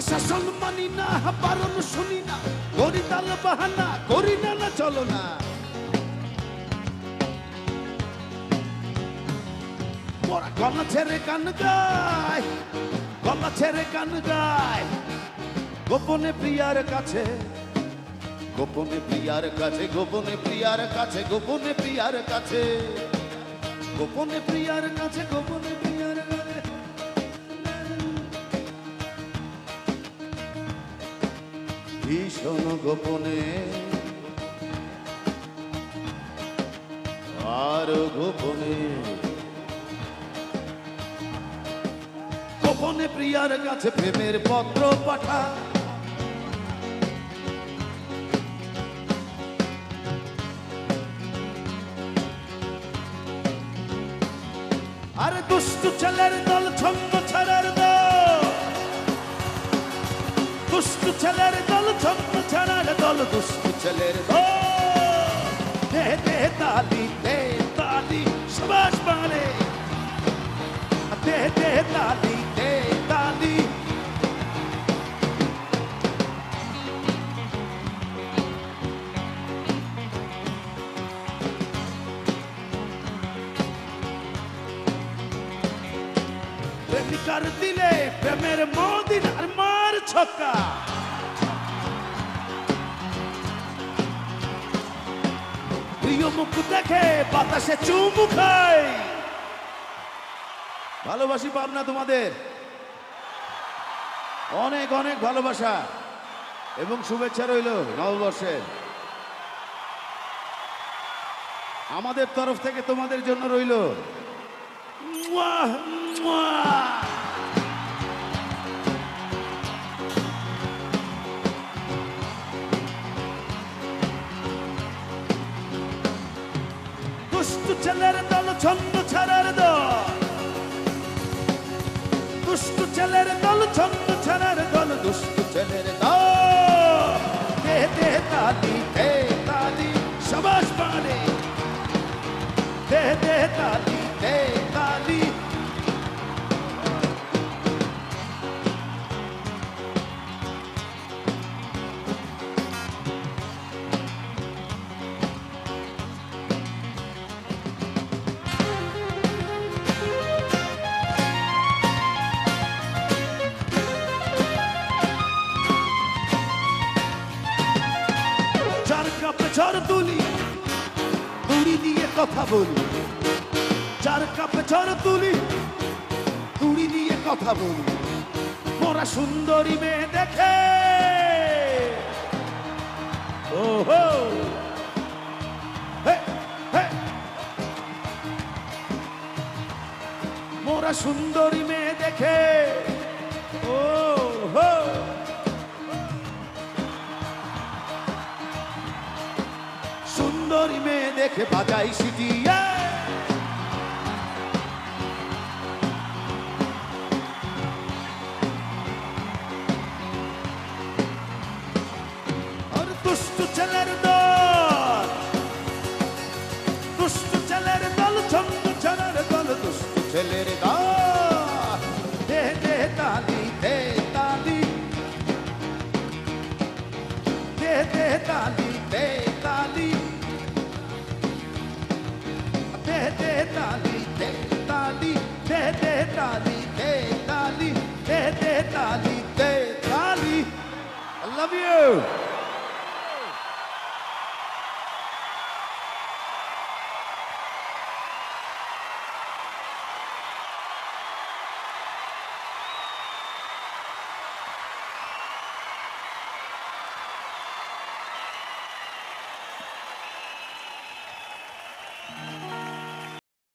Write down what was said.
শাসন মানি না, বারণ শুনি না, করি তাল বাহানা, করি না না চলো না। মোরা গলা ছেড়ে গান গায়, গলা ছেড়ে গান গায়, গোপনে প্রিয়ার কাছে, গোপনে প্রিয়ার কাছে, গোপনে প্রিয়ার কাছে, গোপনে প্রিয়ার কাছে, গোপনে প্রিয়ার কাছে, গোপনে প্রিয়ার কাছে। ভীষণ গোপনে আর গোপনে, গোপনে প্রিয়ার কাছে প্রেমের পত্র পাঠা। আরে দুষ্টু ছেলের দল ছন্দ ছাড়ার দল, দুষ্টু ছেলের দল ছন্দ ছাড়ার দল, দুষ্টু ছেলের দল। দে দে তালি, দে তালি, সবাস বাংলে, দে দে তালি, দে তালি। প্রেমিকার দিলে প্রেমের মদিনার মার ছক্কা। প্রিয় মুখ দেখে বাতাসে চুমু খায়। ভালোবাসি পাবনা তোমাদের, অনেক অনেক ভালোবাসা এবং শুভেচ্ছা রইল নববর্ষের। আমাদের তরফ থেকে তোমাদের জন্য রইল দুষ্টু ছেলের দল ছন্দ ছাড়ার দল, দুষ্টু ছেলের দল ছন্দ ছাড়ার দল, দুষ্টু ছেলের দল। দে দে তালি, দে তালি, সবাস বাংলে, দে দে তালি, দে তালি। ঝড় তুলি, তুড়ি দিয়ে কথা বলি, চার কাপে ঝড় তুলি, তুড়ি দিয়ে কথা বলি। মোরা সুন্দরী মেয়ে দেখে, ওহো হে হে, মোরা সুন্দরী মেয়ে দেখে, ওহো সুন্দরী মেয়ে দেখে বাজাই সিটি। আর দুষ্টু ছেলের দল, দুষ্টু ছেলের দল ছন্দ ছাড়ার দল, দুষ্টু ছেলের দল। দে দে তালি, দে তালি, দে দে তালি, দে তালি, দে দে তালি, দে তালি, দে দে তালি, দে তালি, দে দে তালি, দে তালি। I love you.